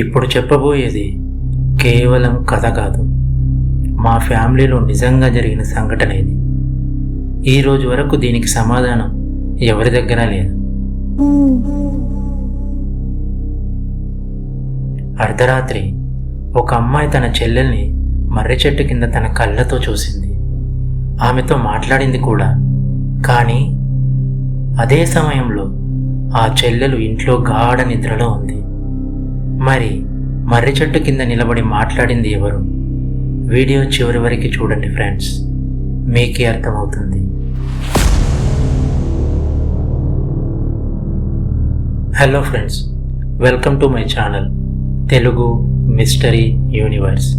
ఇప్పుడు చెప్పబోయేది కేవలం కథ కాదు, మా ఫ్యామిలీలో నిజంగా జరిగిన సంఘటన ఇది. ఈ రోజు వరకు దీనికి సమాధానం ఎవరి దగ్గర లేదు. అర్ధరాత్రి ఒక అమ్మాయి తన చెల్లెల్ని మర్రి చెట్టు కింద తన కళ్ళతో చూసింది. ఆమెతో మాట్లాడింది కూడా. కానీ అదే సమయంలో ఆ చెల్లెలు ఇంట్లో గాఢ నిద్రలో ఉంది. మరి మర్రి చెట్టు కింద నిలబడి మాట్లాడింది ఎవరు? వీడియో చివరి వరకు చూడండి ఫ్రెండ్స్, మీకే అర్థమవుతుంది. Hello friends, welcome to my channel Telugu mystery universe.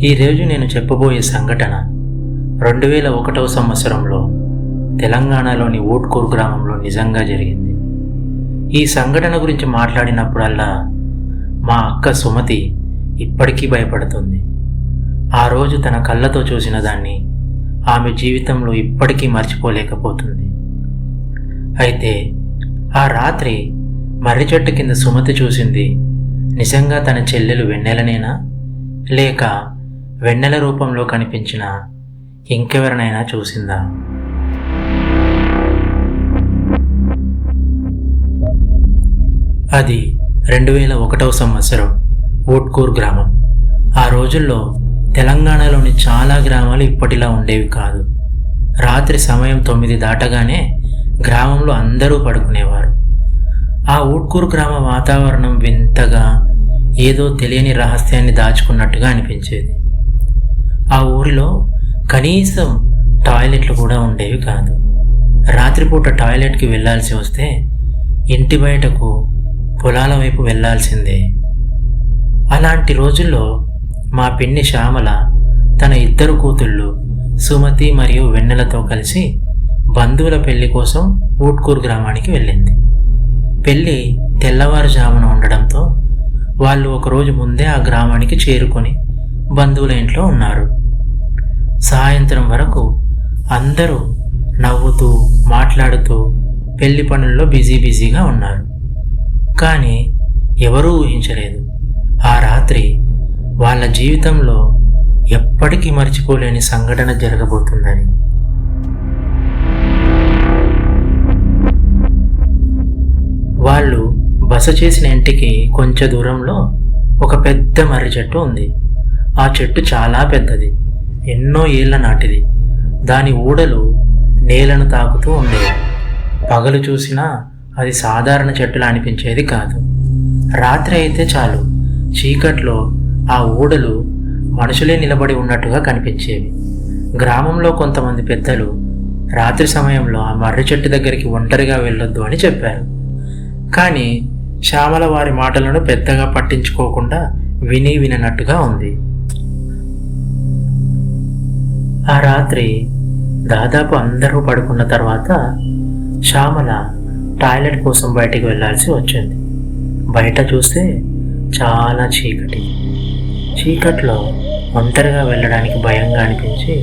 ఈరోజు నేను చెప్పబోయే సంఘటన 2001వ సంవత్సరంలో తెలంగాణలోని ఊట్కూరు గ్రామంలో నిజంగా జరిగింది. ఈ సంఘటన గురించి మాట్లాడినప్పుడల్లా మా అక్క సుమతి ఇప్పటికీ భయపడుతుంది. ఆ రోజు తన కళ్ళతో చూసిన దాన్ని ఆమె జీవితంలో ఇప్పటికీ మర్చిపోలేకపోతుంది. అయితే ఆ రాత్రి మర్రి చెట్టు కింద సుమతి చూసింది నిజంగా తన చెల్లెలు వెన్నెలనేనా, లేక వెన్నెల రూపంలో కనిపించిన ఇంకెవరినైనా చూసిందా? అది 2001వ సంవత్సరం ఊట్కూరు గ్రామం. ఆ రోజుల్లో తెలంగాణలోని చాలా గ్రామాలు ఇప్పటిలా ఉండేవి కాదు. రాత్రి సమయం 9 దాటగానే గ్రామంలో అందరూ పడుకునేవారు. ఆ ఊట్కూరు గ్రామ వాతావరణం వింతగా, ఏదో తెలియని రహస్యాన్ని దాచుకున్నట్టుగా అనిపించేది. ఆ ఊరిలో కనీసం టాయిలెట్లు కూడా ఉండేవి కాదు. రాత్రిపూట టాయిలెట్కి వెళ్ళాల్సి వస్తే ఇంటి బయటకు పొలాల వైపు వెళ్ళాల్సిందే. అలాంటి రోజుల్లో మా పిన్ని శ్యామల తన 2 కూతుళ్ళు సుమతి మరియు వెన్నెలతో కలిసి బంధువుల పెళ్లి కోసం ఊట్కూరు గ్రామానికి వెళ్ళింది. పెళ్లి తెల్లవారుజామున ఉండడంతో వాళ్ళు ఒకరోజు ముందే ఆ గ్రామానికి చేరుకొని బంధువుల ఇంట్లో ఉన్నారు. సాయంత్రం వరకు అందరూ నవ్వుతూ మాట్లాడుతూ పెళ్లి పనుల్లో బిజీగా ఉన్నారు. కానీ ఎవరూ ఊహించలేదు ఆ రాత్రి వాళ్ళ జీవితంలో ఎప్పటికీ మర్చిపోలేని సంఘటన జరగబోతుందని. వాళ్ళు బస చేసిన ఇంటికి కొంచెం దూరంలో ఒక పెద్ద మర్రి చెట్టు ఉంది. ఆ చెట్టు చాలా పెద్దది, ఎన్నో ఏళ్ల నాటిది. దాని ఊడలు నేలను తాకుతూ ఉండేవి. పగలు చూసినా అది సాధారణ చెట్టులా అనిపించేది కాదు. రాత్రి అయితే చాలు, చీకట్లో ఆ ఊడలు మనుషులే నిలబడి ఉన్నట్టుగా కనిపించేవి. గ్రామంలో కొంతమంది పెద్దలు రాత్రి సమయంలో ఆ మర్రి చెట్టు దగ్గరికి ఒంటరిగా వెళ్ళొద్దు అని చెప్పారు. కానీ శ్యామల వారి మాటలను పెద్దగా పట్టించుకోకుండా విననట్టుగా ఉంది. ఆ రాత్రి దాదాపు అందరూ పడుకున్న తర్వాత శ్యామల టాయిలెట్ కోసం బయటికి వెళ్ళాల్సి వచ్చింది. బయట చూస్తే చాలా చీకట్లో ఒంటరిగా వెళ్ళడానికి భయంగా అనిపించి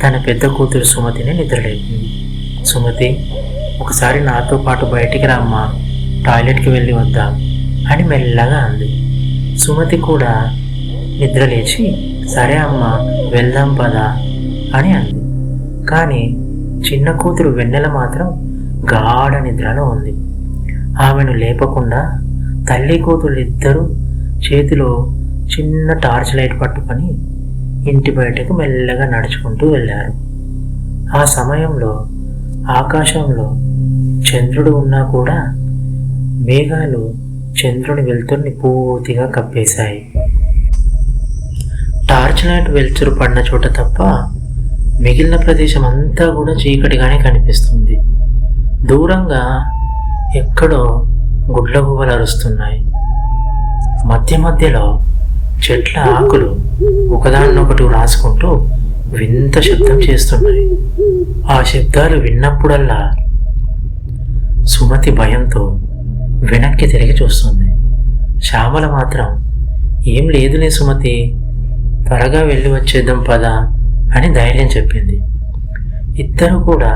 తన పెద్ద కూతురు సుమతిని నిద్రలేపింది. సుమతి, ఒకసారి నాతో పాటు బయటికి రామ్మా, టాయిలెట్కి వెళ్ళి వద్దాం అని మెల్లగా అంది. సుమతి కూడా నిద్రలేచి సరే అమ్మా వెళ్దాం పదా అని అంది. కానీ చిన్న కూతురు వెన్నెల మాత్రం గాఢ నిద్రలో ఉంది. ఆమెను లేపకుండా తల్లి కూతురు ఇద్దరూ చేతిలో చిన్న టార్చ్ లైట్ పట్టుకొని ఇంటి బయటకు మెల్లగా నడుచుకుంటూ వెళ్ళారు. ఆ సమయంలో ఆకాశంలో చంద్రుడు ఉన్నా కూడా మేఘాలు చంద్రుని వెలుతురుని పూర్తిగా కప్పేశాయి. టార్చ్ లైట్ వెలుతురు పడిన చోట తప్ప మిగిలిన ప్రదేశం అంతా కూడా చీకటిగానే కనిపిస్తుంది. దూరంగా ఎక్కడో గుడ్లగూబలు అరుస్తున్నాయి. మధ్యలో చెట్ల ఆకులు ఒకదాన్నొకటి రాసుకుంటూ వింత శబ్దం చేస్తున్నాయి. ఆ శబ్దాలు విన్నప్పుడల్లా సుమతి భయంతో వెనక్కి తిరిగి చూస్తుంది. శ్యామల మాత్రం ఏం లేదులే సుమతి, త్వరగా వెళ్ళి వచ్చేద్దాం పదా అని ధైర్యం చెప్పింది. ఇద్దరు కూడా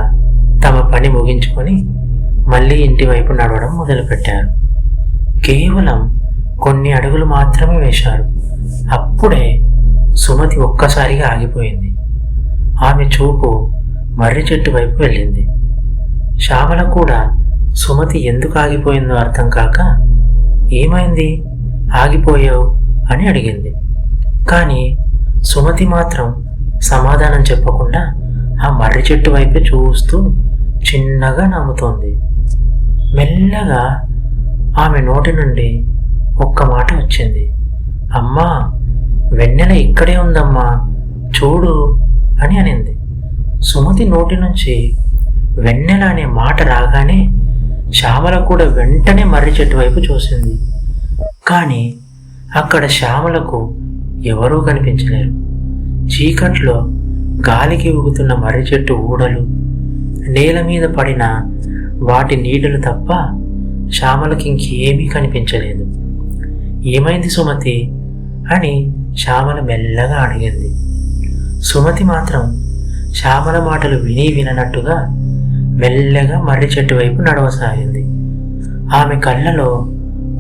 తమ పని ముగించుకొని మళ్ళీ ఇంటి వైపు నడవడం మొదలుపెట్టారు. కేవలం కొన్ని అడుగులు మాత్రమే వేశారు. అప్పుడే సుమతి ఒక్కసారిగా ఆగిపోయింది. ఆమె చూపు మర్రి చెట్టు వైపు వెళ్ళింది. శ్యామల కూడా సుమతి ఎందుకు ఆగిపోయిందో అర్థం కాక, ఏమైంది, ఆగిపోయావు అని అడిగింది. కానీ సుమతి మాత్రం సమాధానం చెప్పకుండా ఆ మర్రి చెట్టు వైపే చూస్తూ చిన్నగా నవ్వుతోంది. మెల్లగా ఆమె నోటి నుండి ఒక్క మాట వచ్చింది. అమ్మా, వెన్నెల ఇక్కడే ఉందమ్మా, చూడు అని అనింది. సుమతి నోటి నుంచి వెన్నెల అనే మాట రాగానే శ్యామల కూడా వెంటనే మర్రి చెట్టు వైపు చూసింది. కానీ అక్కడ శ్యామలకు ఎవరూ కనిపించలేరు. చీకట్లో గాలికి ఊగుతున్న మర్రి చెట్టు ఊడలు, నేల మీద పడిన వాటి నీడలు తప్ప శ్యామలకి ఇంకేమీ కనిపించలేదు. ఏమైంది సుమతి అని శ్యామల మెల్లగా అడిగింది. సుమతి మాత్రం శ్యామల మాటలు విని విననట్టుగా మెల్లగా మర్రి చెట్టు వైపు నడవసాగింది. ఆమె కళ్ళలో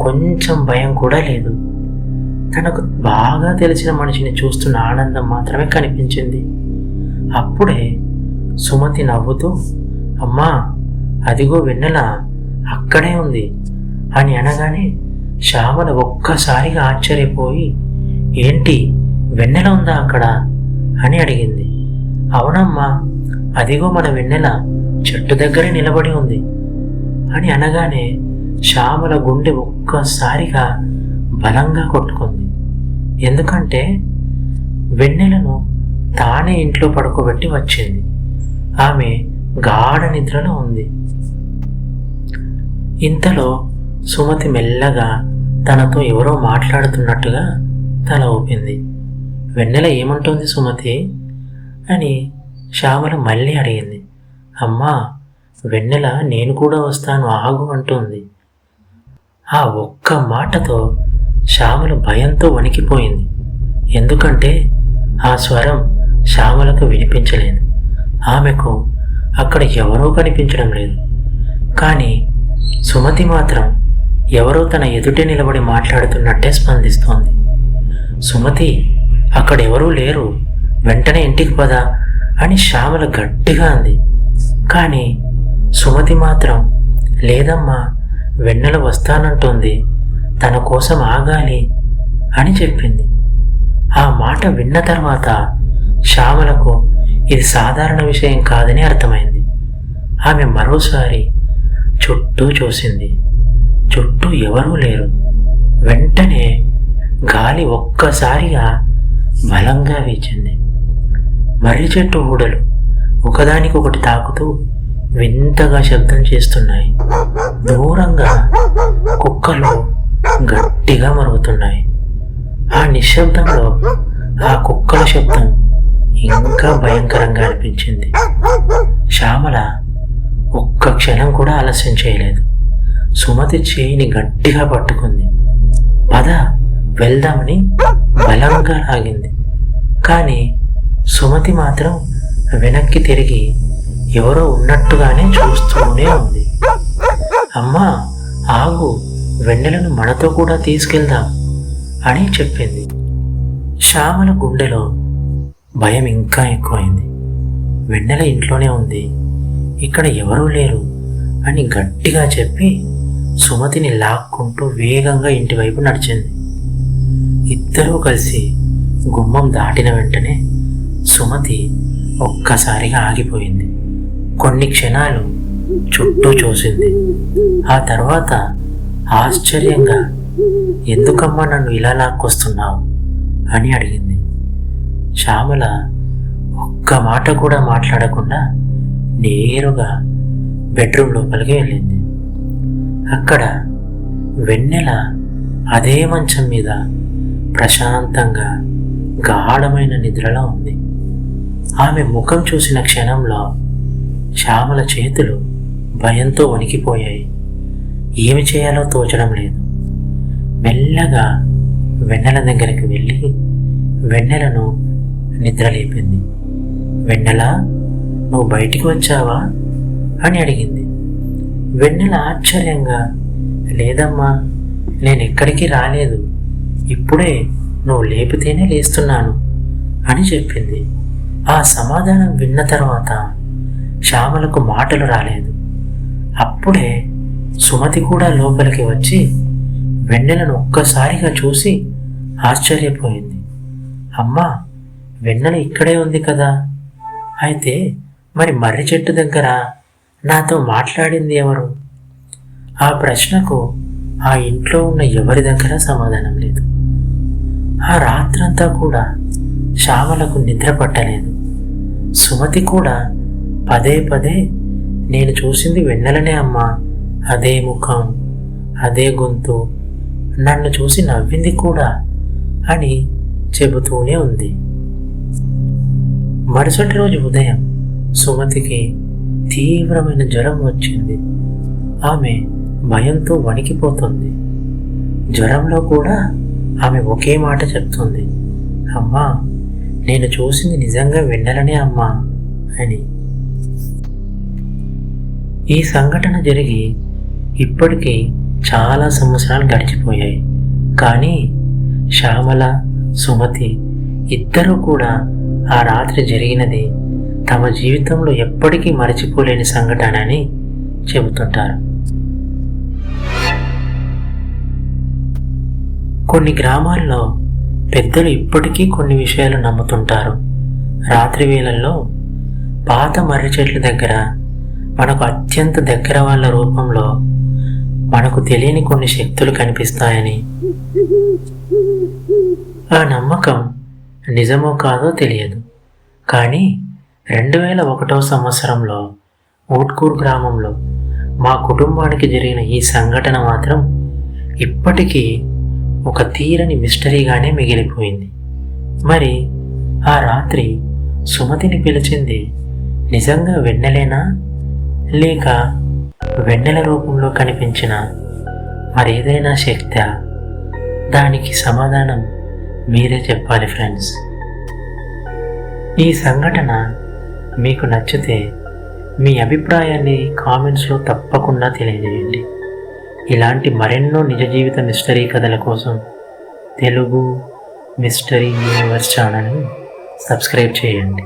కొంచెం భయం కూడా లేదు. తనకు బాగా తెలిసిన మనిషిని చూస్తున్న ఆనందం మాత్రమే కనిపించింది. అప్పుడే సుమతి నవ్వుతూ, అమ్మా, అదిగో వెన్నెల అక్కడే ఉంది అని అనగానే శ్యామల ఒక్కసారిగా ఆశ్చర్యపోయి, ఏంటి, వెన్నెల ఉందా అక్కడ అని అడిగింది. అవునమ్మా, అదిగో మన వెన్నెల చెట్టు దగ్గరే నిలబడి ఉంది అని అనగానే శ్యామల గుండె ఒక్కసారిగా బలంగా కొట్టుకుంది. ఎందుకంటే వెన్నెలను తానే ఇంట్లో పడుకోబెట్టి వచ్చింది. ఆమె గాఢ నిద్రలో ఉంది. ఇంతలో సుమతి మెల్లగా తనతో ఎవరో మాట్లాడుతున్నట్టుగా తల ఊపింది. వెన్నెల ఏమంటోంది సుమతి అని శ్యామల మళ్ళీ అడిగింది. అమ్మా, వెన్నెల నేను కూడా వస్తాను ఆగు అంటోంది. ఆ ఒక్క మాటతో శ్యామల భయంతో వణికిపోయింది. ఎందుకంటే ఆ స్వరం శ్యామలకు వినిపించలేదు. ఆమెకు అక్కడ ఎవరో కనిపించడం లేదు. కానీ సుమతి మాత్రం ఎవరో తన ఎదుటే నిలబడి మాట్లాడుతున్నట్టే స్పందిస్తోంది. సుమతి, అక్కడెవరూ లేరు, వెంటనే ఇంటికి పదా అని శ్యామల గట్టిగా అంది. కానీ సుమతి మాత్రం, లేదమ్మా, వెన్నెల వస్తానంటోంది, తన కోసం ఆగాలి అని చెప్పింది. ఆ మాట విన్న తర్వాత శ్యామలకు ఇది సాధారణ విషయం కాదని అర్థమైంది. ఆమె మరోసారి చుట్టూ చూసింది. చుట్టూ ఎవరూ లేరు. వెంటనే గాలి ఒక్కసారిగా బలంగా వీచింది. మర్రి చెట్టు ఊడలు ఒకదానికొకటి తాకుతూ వింతగా శబ్దం చేస్తున్నాయి. దూరంగా కుక్కలు గట్టిగా మరుగుతున్నాయి. ఆ నిశ్శబ్దంలో ఆ కుక్కల శబ్దం ఇంకా భయంకరంగా అనిపించింది. శ్యామల ఒక్క క్షణం కూడా ఆలస్యం చేయలేదు. సుమతి చేయిని గట్టిగా పట్టుకుంది. పద, వెళ్దామని బలంగా లాగింది. కానీ సుమతి మాత్రం వెనక్కి తిరిగి ఎవరో ఉన్నట్టుగానే చూస్తూనే ఉంది. అమ్మా, ఆగు, వెన్నెలను మనతో కూడా తీసుకెళ్దాం అని చెప్పింది. శ్యామల గుండెలో భయం ఇంకా ఎక్కువైంది. వెన్నెల ఇంట్లోనే ఉంది, ఇక్కడ ఎవరూ లేరు అని గట్టిగా చెప్పి సుమతిని లాక్కుంటూ వేగంగా ఇంటివైపు నడిచింది. ఇద్దరూ కలిసి గుమ్మం దాటిన వెంటనే సుమతి ఒక్కసారిగా ఆగిపోయింది. కొన్ని క్షణాలు చుట్టూ చూసింది. ఆ తర్వాత ఆశ్చర్యంగా, ఎందుకమ్మా నన్ను ఇలా లాక్కొస్తున్నావు అని అడిగింది. శ్యామల ఒక్క మాట కూడా మాట్లాడకుండా నేరుగా బెడ్రూమ్ లోపలికి వెళ్ళింది. అక్కడ వెన్నెల అదే మంచం మీద ప్రశాంతంగా గాఢమైన నిద్రలో ఉంది. ఆమె ముఖం చూసిన క్షణంలో శ్యామల చేతులు భయంతో వణికిపోయాయి. ఏమి చేయాలో తోచడం లేదు. మెల్లగా వెన్నెల దగ్గరికి వెళ్ళి వెన్నెలను నిద్రలేపింది. వెన్నెల, నువ్వు బయటికి వచ్చావా అని అడిగింది. వెన్నెల ఆశ్చర్యంగా, లేదమ్మా, నేను ఎక్కడికి రాలేదు, ఇప్పుడే నువ్వు లేపితేనే లేస్తున్నాను అని చెప్పింది. ఆ సమాధానం విన్న తర్వాత శ్యామలకు మాటలు రాలేదు. అప్పుడే సుమతి కూడా లోపలికి వచ్చి వెన్నెలను ఒక్కసారిగా చూసి ఆశ్చర్యపోయింది. అమ్మా, వెన్నెల ఇక్కడే ఉంది కదా, అయితే మరి మర్రి చెట్టు దగ్గర నాతో మాట్లాడింది ఎవరు? ఆ ప్రశ్నకు ఆ ఇంట్లో ఉన్న ఎవరి దగ్గర సమాధానం లేదు. ఆ రాత్రంతా కూడా శ్యామలకు నిద్ర పట్టలేదు. సుమతి కూడా పదే పదే నేను చూసింది వెన్నెలనే అమ్మా, అదే ముఖం, అదే గొంతు, నన్ను చూసి నవ్వింది కూడా అని చెబుతూనే ఉంది. మరుసటి రోజు ఉదయం సుమతికి తీవ్రమైన జ్వరం వచ్చింది. ఆమె భయంతో వణికిపోతుంది. జ్వరంలో కూడా ఆమె ఒకే మాట చెప్తుంది, అమ్మా, నేను చూసింది నిజంగా వెన్నెలనే అమ్మా అని. ఈ సంఘటన జరిగి ఇప్పటికీ చాలా సంవత్సరాలు గడిచిపోయాయి. కానీ శ్యామల, సుమతి ఇద్దరూ కూడా ఆ రాత్రి జరిగినది తమ జీవితంలో ఎప్పటికీ మరచిపోలేని సంఘటన అని చెబుతుంటారు. కొన్ని గ్రామాల్లో పెద్దలు ఇప్పటికీ కొన్ని విషయాలు నమ్ముతుంటారు. రాత్రి వేళల్లో పాత మర్రి చెట్ల దగ్గర మనకు అత్యంత దగ్గర వాళ్ళ రూపంలో మనకు తెలియని కొన్ని శక్తులు కనిపిస్తాయని. ఆ నమ్మకం నిజమో కాదో తెలియదు. కానీ 2001వ సంవత్సరంలో ఊట్కూర్ గ్రామంలో మా కుటుంబానికి జరిగిన ఈ సంఘటన మాత్రం ఇప్పటికీ ఒక తీరని మిస్టరీగానే మిగిలిపోయింది. మరి ఆ రాత్రి సుమతిని పిలిచింది నిజంగా వెన్నెలేనా, లేక వెన్నెల రూపంలో కనిపించిన మరేదైనా శక్తి? దానికి సమాధానం మీరే చెప్పాలి ఫ్రెండ్స్. ఈ సంఘటన మీకు నచ్చితే మీ అభిప్రాయాన్ని కామెంట్స్లో తప్పకుండా తెలియజేయండి. ఇలాంటి మరెన్నో నిజ జీవిత మిస్టరీ కథల కోసం తెలుగు మిస్టరీ యూనివర్స్ ఛానల్ని సబ్స్క్రైబ్ చేయండి.